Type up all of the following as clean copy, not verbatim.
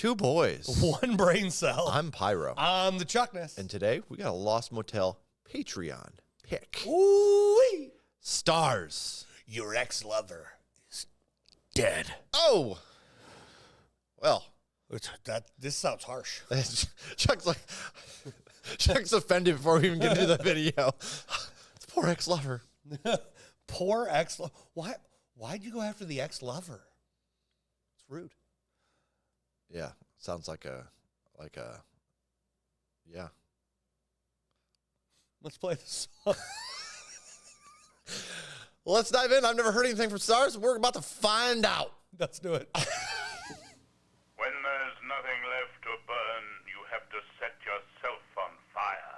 Two boys. One brain cell. I'm Pyro. I'm the Chuckness. And today we got a Lost Motel Patreon pick. Ooh-wee. Stars. Your ex-lover is dead. Oh. Well. This sounds harsh. Chuck's offended before we even get into the video. It's poor ex-lover. Poor ex-lover. Why'd you go after the ex-lover? It's rude. Yeah. Sounds like a yeah. Let's play this song. Well, let's dive in. I've never heard anything from Stars. We're about to find out. Let's do it. When there's nothing left to burn, you have to set yourself on fire.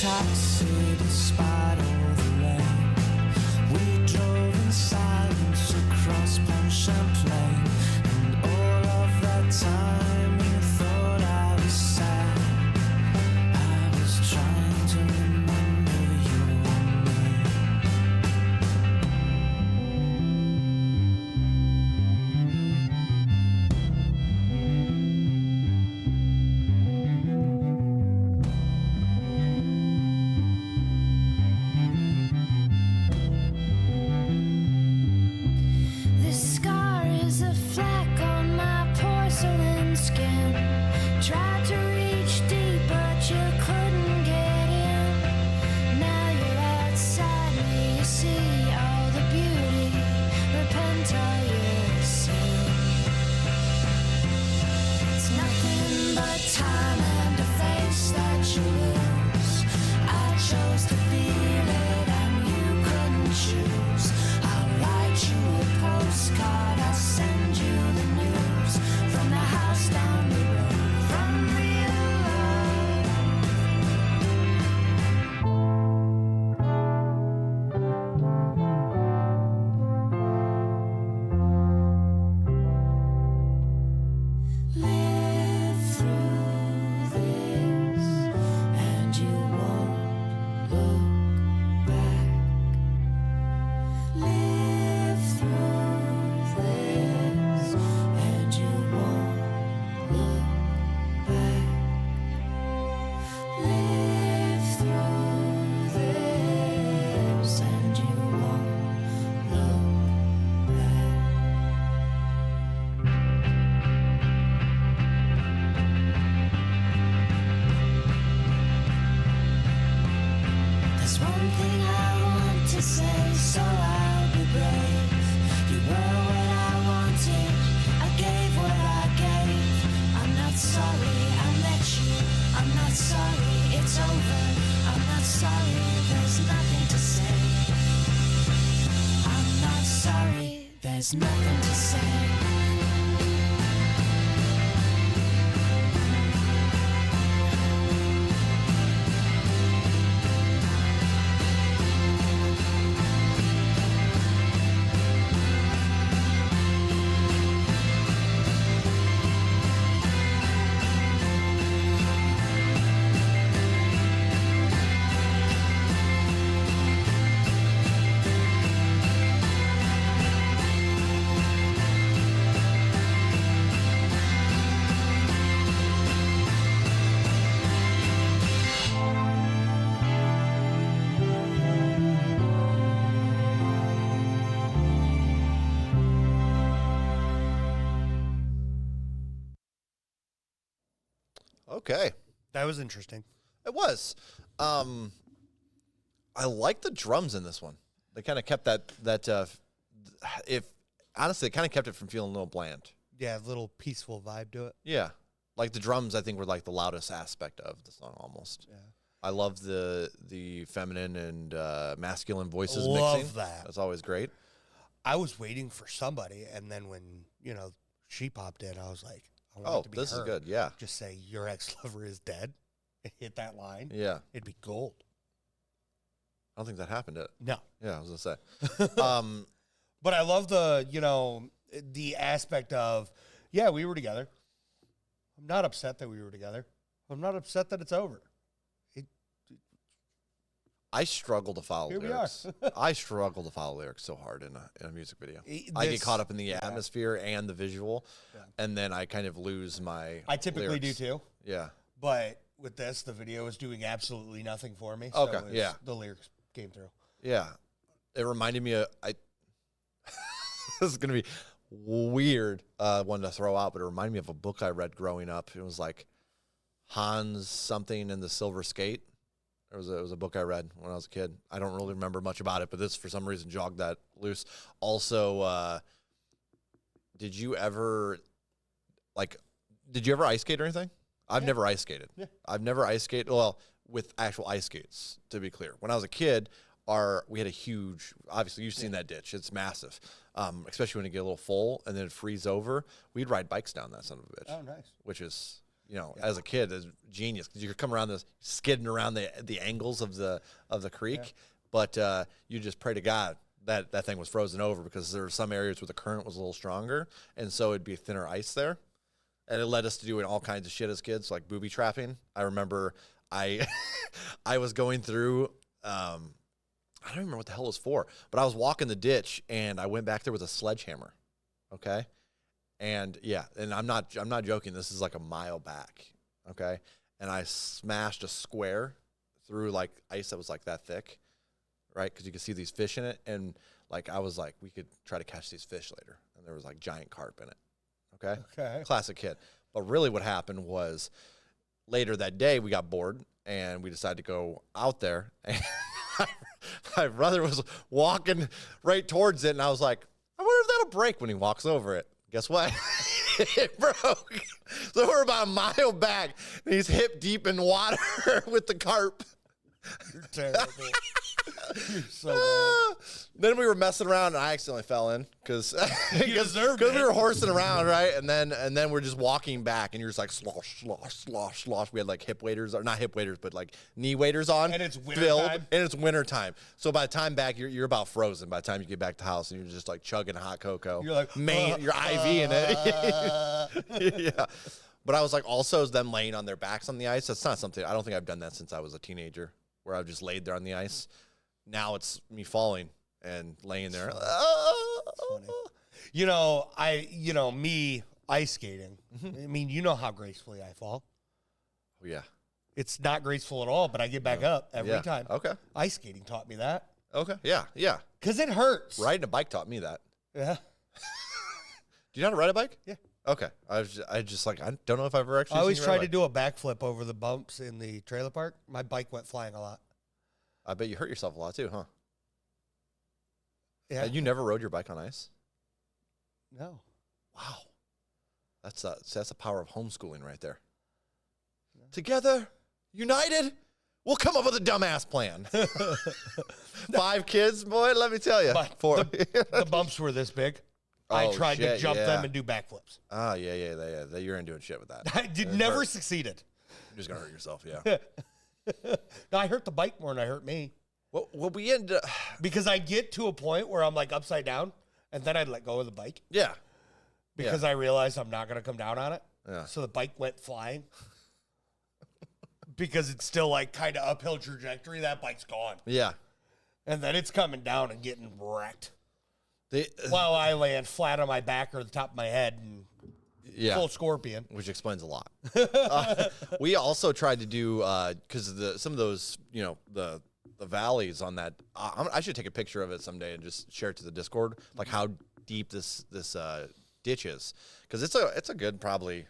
Taxi despite all the rain. We drove in silence across Pont Champlain, and all of that time you thought I was sad. I was trying to remember you and there's nothing to say. Okay. That was interesting. It was. I like the drums in this one. They kind of kept that if honestly, it kind of kept it from feeling a little bland. Yeah, a little peaceful vibe to it. Yeah. Like the drums, I think, were like the loudest aspect of the song almost. Yeah. I love the feminine and masculine voices Love mixing. that. That's always great. I was waiting for somebody, and then when, she popped in, I was like, I want it to be this her. is good. Yeah. Just say, your ex-lover is dead, and hit that line. Yeah. It'd be gold. I don't think that happened. No. Yeah, I was going to say. But I love the aspect of, yeah, we were together. I'm not upset that we were together. I'm not upset that it's over. I struggle to follow Here lyrics. we are. I struggle to follow lyrics so hard in a music video. I get caught up in the atmosphere and the visual, and then I kind of lose my I typically lyrics. do too. Yeah. But with this, the video is doing absolutely nothing for me. Okay, So yeah. the lyrics came through. Yeah. It reminded me of this is going to be weird one to throw out, but it reminded me of a book I read growing up. It was like Hans something and the Silver Skate. It was a book I read when I was a kid. I don't really remember much about it, but this for some reason jogged that loose. Also, did you ever ice skate or anything? I've never ice skated. Yeah. I've never ice skated. Well, with actual ice skates, to be clear. When I was a kid, we had a huge, obviously you've seen that ditch. It's massive. Especially when it get a little full and then it freeze over. We'd ride bikes down that son of a bitch. Oh, nice. Which is, as a kid, is genius because you could come around this skidding around the angles of the creek, but you just pray to God that thing was frozen over because there were some areas where the current was a little stronger, and so it'd be thinner ice there, and it led us to doing all kinds of shit as kids, like booby trapping. I remember I was going through. I don't remember what the hell it was for, but I was walking the ditch and I went back there with a sledgehammer. Okay. And yeah, and I'm not joking. This is like a mile back. Okay. And I smashed a square through like ice that was like that thick, right? Cause you could see these fish in it. And like, I was like, we could try to catch these fish later. And there was like giant carp in it. Okay. Okay. Classic kid. But really what happened was later that day we got bored and we decided to go out there, and my brother was walking right towards it, and I was like, I wonder if that'll break when he walks over it. Guess what? It broke. So we're about a mile back, and he's hip deep in water with the carp. You're terrible. You're so bad. Then we were messing around, and I accidentally fell in because deserved we it. were horsing around, right? And then we're just walking back, and you're just like slosh, slosh, slosh, slosh. We had like hip waders, or not hip waders, but like knee waders on. And it's winter filled, time? And it's winter time. So by the time back, you're about frozen. By the time you get back to the house, and you're just like chugging hot cocoa. You're like, you're IV in it. Yeah. But I was like, also them laying on their backs on the ice. That's not something, I don't think I've done that since I was a teenager, where I've just laid there on the ice. Now it's me falling and laying there. Funny. Me ice skating. I mean, you know how gracefully I fall. Oh, yeah. It's not graceful at all, but I get back up every Yeah. time. Okay. Ice skating taught me that. Okay. Yeah. Yeah. Because it hurts. Riding a bike taught me that. Yeah. Do you know how to ride a bike? Yeah. Okay. I don't know if I've ever actually I always seen you tried ride to a bike. do a backflip over the bumps in the trailer park. My bike went flying a lot. I bet you hurt yourself a lot too, huh? Yeah. You never rode your bike on ice? No. Wow. That's the power of homeschooling right there. Yeah. Together, united, we'll come up with a dumbass plan. 5 kids, boy, let me tell you. But 4. the bumps were this big. I Oh, tried to shit, jump yeah. them and do backflips. Ah, yeah. You're in doing shit with that. I never succeeded. You're just going to hurt yourself, yeah. No, I hurt the bike more than I hurt me. Well, we end up... Because I get to a point where I'm like upside down, and then I'd let go of the bike. Yeah. Because I realized I'm not going to come down on it. Yeah. So the bike went flying. Because it's still like kind of uphill trajectory. That bike's gone. Yeah. And then it's coming down and getting wrecked. They, While I land flat on my back or the top of my head and yeah. full scorpion. Which explains a lot. We also tried to do, because some of those, the valleys on that, I should take a picture of it someday and just share it to the Discord, like how deep this ditch is. Because it's a good, probably,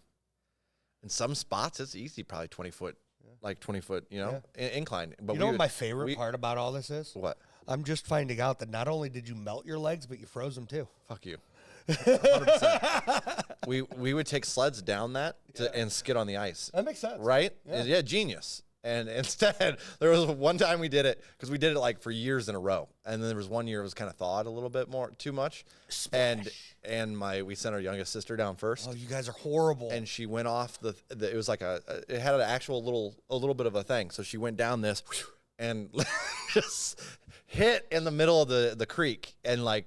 in some spots, it's easy, probably 20-foot like 20-foot, incline. But You know what my favorite part about all this is? What? I'm just finding out that not only did you melt your legs, but you froze them too. Fuck you. 100%. We would take sleds down that and skid on the ice. That makes sense. Right? Yeah. Genius. And instead, there was one time we did it because we did it like for years in a row. And then there was one year it was kind of thawed a little bit too much. Splash. And we sent our youngest sister down first. Oh, you guys are horrible. And she went off it was like it had an actual little bit of a thing. So she went down this and just hit in the middle of the creek and like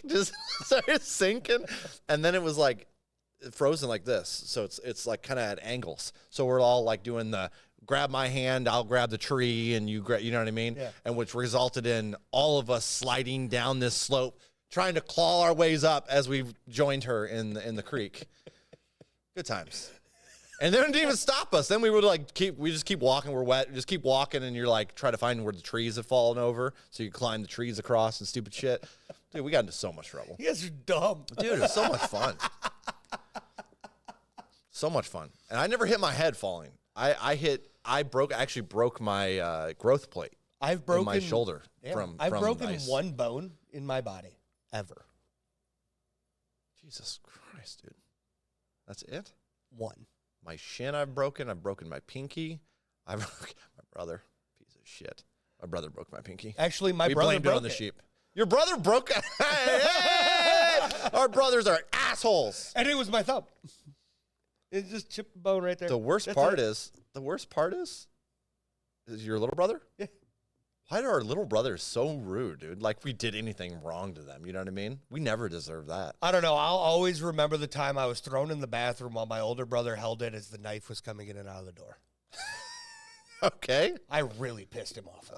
just started sinking. And then it was like frozen like this. So it's like kind of at angles. So we're all like doing the grab my hand, I'll grab the tree, and you grab, you know what I mean? Yeah. And which resulted in all of us sliding down this slope, trying to claw our ways up as we joined her in the creek. Good times. And they didn't even stop us. Then we would just keep walking. We're wet. Just keep walking, and you're like try to find where the trees have fallen over, so you climb the trees across and stupid shit. Dude, we got into so much trouble. You guys are dumb. Dude, it was so much fun. So much fun. And I never hit my head falling. I broke my growth plate. I've broken in my shoulder I've broken ice. one bone in my body ever. Jesus Christ, dude. That's it? One. My shin I've broken my pinky. I broke my brother. Piece of shit. My brother broke my pinky. Actually, my we brother blamed broke it on the sheep. Your brother broke it. Hey! Our brothers are assholes. And it was my thumb. It just chipped the bone right there. The worst part is your little brother? Yeah. Why are our little brothers so rude, dude? Like we did anything wrong to them. You know what I mean? We never deserved that. I don't know. I'll always remember the time I was thrown in the bathroom while my older brother held it as the knife was coming in and out of the door. Okay. I really pissed him off.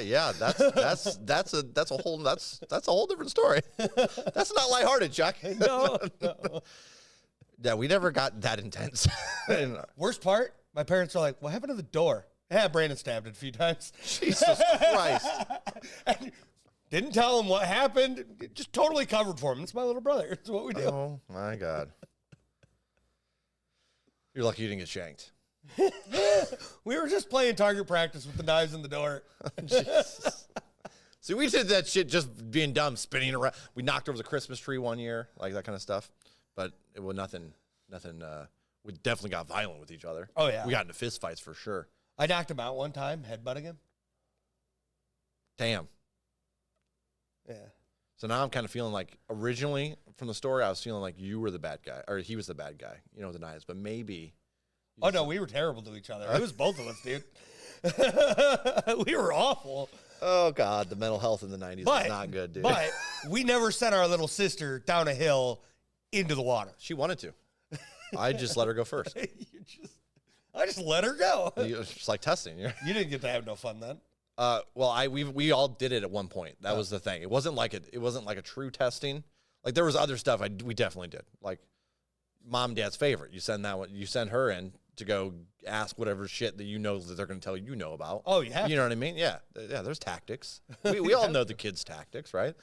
Yeah, that's a whole different story. That's not lighthearted, Chuck. No. Yeah, we never got that intense. Worst part, my parents are like, "What happened to the door?" Yeah, Brandon stabbed it a few times. Jesus Christ. And didn't tell him what happened. Just totally covered for him. It's my little brother. It's what we do. Oh my God. You're lucky you didn't get shanked. We were just playing target practice with the knives in the door. Jesus. See, we did that shit just being dumb, spinning around. We knocked over the Christmas tree one year, like that kind of stuff. But it was nothing. We definitely got violent with each other. Oh, yeah. We got into fist fights for sure. I knocked him out one time, headbutting him. Damn. Yeah. So now I'm kind of feeling like, originally from the story, I was feeling like you were the bad guy, or he was the bad guy, the knives. But maybe. Oh, no, we were terrible to each other. It was both of us, dude. We were awful. Oh, God, the mental health in the 90s was not good, dude. But we never sent our little sister down a hill into the water. She wanted to. I just let her go first. I just let her go. It's just like testing. You didn't get to have no fun then. Well, we all did it at one point. That was the thing. It wasn't like a true testing. Like there was other stuff we definitely did. Like mom and dad's favorite. You send her in to go ask whatever shit that that they're going to tell you about. Oh, yeah. You know what I mean? Yeah. Yeah, there's tactics. We all know the kids' tactics, right?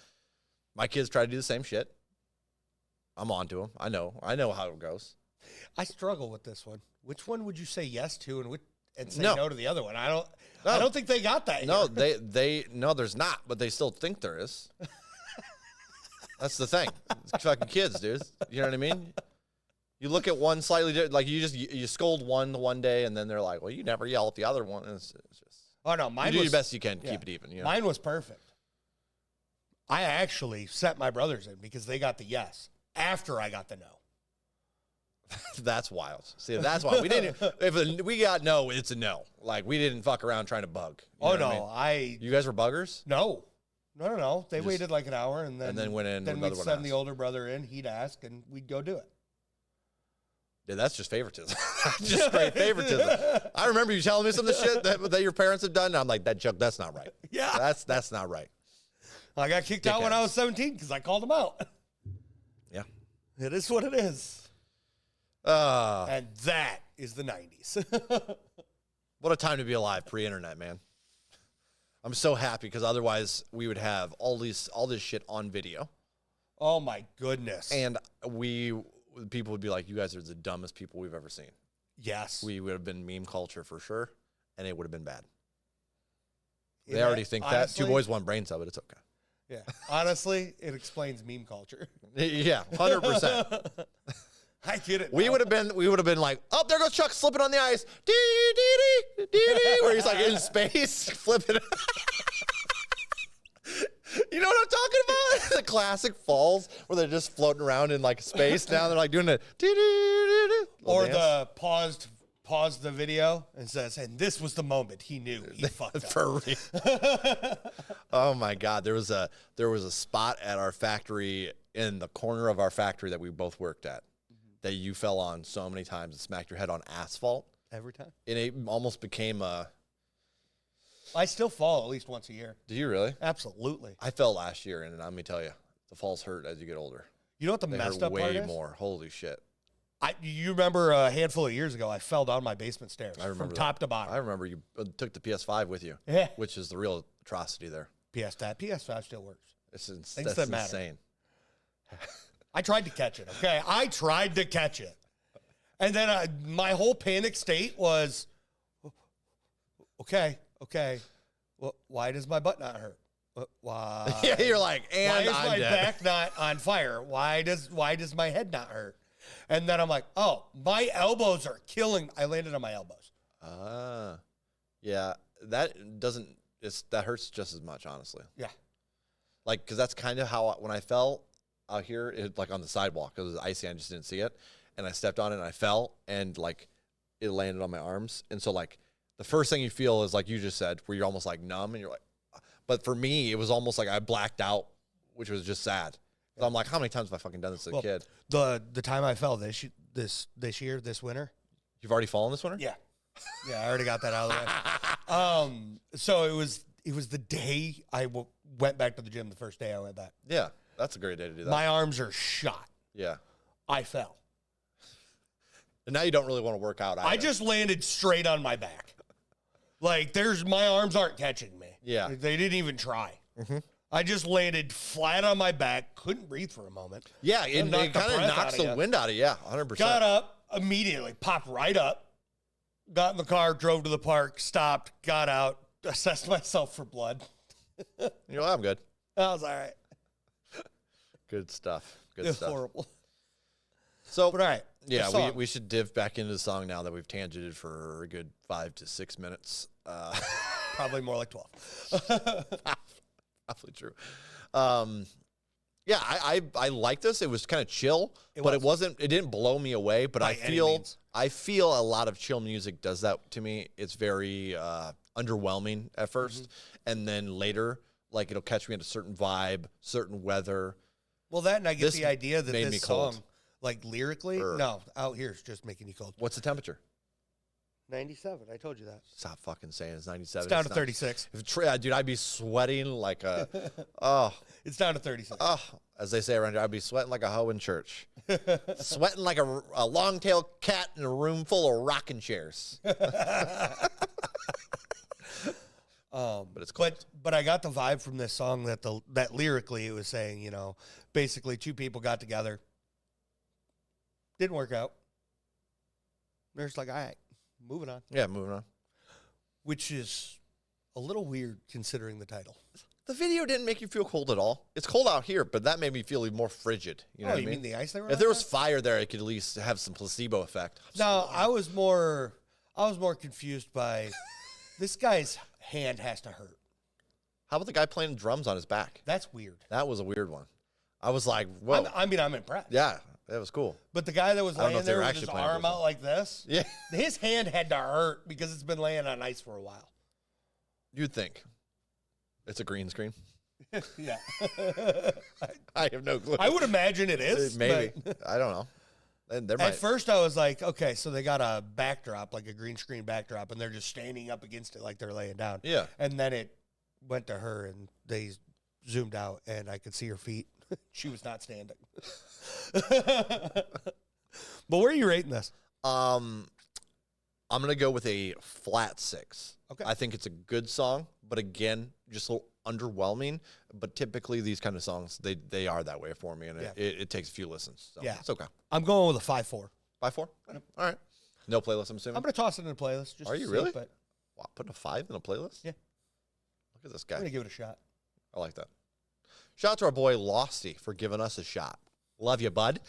My kids try to do the same shit. I'm on to them. I know how it goes. I struggle with this one. Which one would you say yes to and say No. no to the other one? I don't think they got that. No, here. no, there's not, but they still think there is. That's the thing. It's fucking kids, dude. You know what I mean? You look at one slightly different, like you scold one day, and then they're like, "Well, you never yell at the other one." And it's just Oh no, mine you do was your best you can to keep it even. You know? Mine was perfect. I actually set my brothers in because they got the yes after I got the no. That's wild. See, that's why we didn't. If we got no, it's a no. Like we didn't fuck around trying to bug. You Oh know no, what I mean? I You guys were buggers. no. They Just- waited like an hour and then went in. Then another we'd one send the asked. older brother in. He'd ask, and we'd go do it. Yeah, that's just favoritism. Just straight favoritism. I remember you telling me some of the shit that your parents have done. And I'm like, that's not right. Yeah. That's not right. I got kicked out when I Dickheads. was 17 because I called them out. Yeah. It is what it is. Uh, And that is the 90s. What a time to be alive, pre-internet, man. I'm so happy because otherwise we would have all this shit on video, Oh my goodness. and people would be like, "You guys are the dumbest people we've ever seen." yes. We would have been meme culture for sure. and it would have been bad. Yeah, They already think that. honestly- 2 boys, 1 brain cell, but it's okay. Yeah. Honestly, it explains meme culture. Yeah, 100%. I get it. We now. would have been like, oh, there goes Chuck slipping on the ice. Dee, dee, dee, dee, dee, where he's like in space, flipping. You know what I'm talking about? The classic falls where they're just floating around in like space. Now they're like doing the dee, dee, dee, dee, Or dance. the pause the video and says, and this was the moment he knew he fucked up. For real. Oh my God. There was a spot at our factory in the corner of our factory that we both worked at that you fell on so many times and smacked your head on asphalt. Every time. And it almost became I still fall at least once a year. do you really? Absolutely. I fell last year, and let me tell you, the falls hurt as you get older. You know what the They messed hurt up part way is? more. Holy shit. You remember a handful of years ago, I fell down my basement stairs I remember from that. top to bottom. I remember you took the PS5 with you, Yeah. which is the real atrocity there. PS5 still works. That's that matter. insane. I tried to catch it, okay? I tried to catch it. And then my whole panic state was, okay. Well, why does my butt not hurt? Why? Yeah, you're like, and Why is I'm my dead. back not on fire? Why does my head not hurt? And then I'm like, oh, my elbows are killing. I landed on my elbows. Yeah, that hurts just as much, honestly. Yeah. Like, because that's kind of how, when I fell out here, like on the sidewalk, because it was icy, I just didn't see it. And I stepped on it and I fell, and like, it landed on my arms. And so, like, the first thing you feel is, like you just said, where you're almost like numb, and you're like, but for me, it was almost like I blacked out, which was just sad. So I'm like, how many times have I fucking done this as a kid? The time I fell this winter. You've already fallen this winter? Yeah. Yeah, I already got that out of the way. So it was the day I went back to the gym, the first day I went back. Yeah, that's a great day to do that. My arms are shot. Yeah. I fell. And now you don't really want to work out either. I just landed straight on my back. Like, my arms aren't catching me. Yeah. They didn't even try. I just landed flat on my back, couldn't breathe for a moment. Yeah, it knocked the kind of breath knocks out of the you. wind out of you. Yeah, 100%. Got up immediately, popped right up, got in the car, drove to the park, stopped, got out, assessed myself for blood. You're like, I'm good. I was all right. Good stuff. It Good was stuff. horrible. So, But all right. the yeah, song. we should div back into the song now that we've tangented for a good 5 to 6 minutes. Probably more like 12. Probably true. Yeah, I like this. It was kind of chill, but it didn't blow me away. But By any means. I feel a lot of chill music does that to me. It's very underwhelming at first, and then later, like, it'll catch me in a certain vibe, certain weather. Well, that and I get This the idea that made me this cold. song, like lyrically, no, out here is just making you cold. What's the temperature? 97. I told you that. Stop fucking saying it's 97. It's down to not. 36. Dude, I'd be sweating like a, oh, It's down to 36. as they say around here, I'd be sweating like a hoe in church. Sweating like a long-tailed cat in a room full of rocking chairs. But it's cold. But I got the vibe from this song that lyrically it was saying, you know, basically two people got together, didn't work out. They're just like, all right, moving on. Yeah, moving on. Which is a little weird considering the title. The video didn't make you feel cold at all. It's cold out here, but that made me feel even more frigid. You know what I you mean? mean the ice they were If on there was there? fire there, it could at least have some placebo effect. No, I was more confused by this guy's hand has to hurt. How about the guy playing drums on his back? That's weird. That was a weird one. I was like, whoa. I'm impressed. Yeah, that was cool. But the guy that was I don't know laying if they there were with actually his playing arm with out like this, Yeah. his hand had to hurt because it's been laying on ice for a while. You'd think. It's a green screen. Yeah. I have no clue. I would imagine it is. Maybe. but I don't know. And there At might. first, I was like, okay, so they got a backdrop, like a green screen backdrop, and they're just standing up against it like they're laying down. Yeah. And then it went to her, and they zoomed out, and I could see her feet. She was not standing. But where are you rating this? I'm gonna go with a flat 6. Okay. I think it's a good song, but again, just a little underwhelming. But typically, these kind of songs, they are that way for me, and Yeah. it takes a few listens. So Yeah. it's okay. I'm going with a 5-4. By 4. All right. No playlist, I'm assuming. I'm going to toss it in a playlist. Just Are to you see, really? But Wow, putting a 5 in a playlist? Yeah. Look at this I'm guy. gonna give it a shot. I like that. Shout out to our boy Losty for giving us a shot. Love you, bud.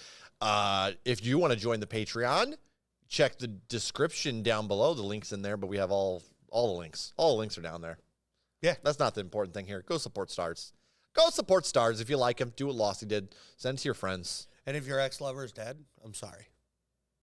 If you want to join the Patreon, check the description down below. The link's in there, but we have all the links. All the links are down there. Yeah. That's not the important thing here. Go support Stars. Go support Stars if you like him. Do what Losty did. Send it to your friends. And if your ex-lover is dead, I'm sorry.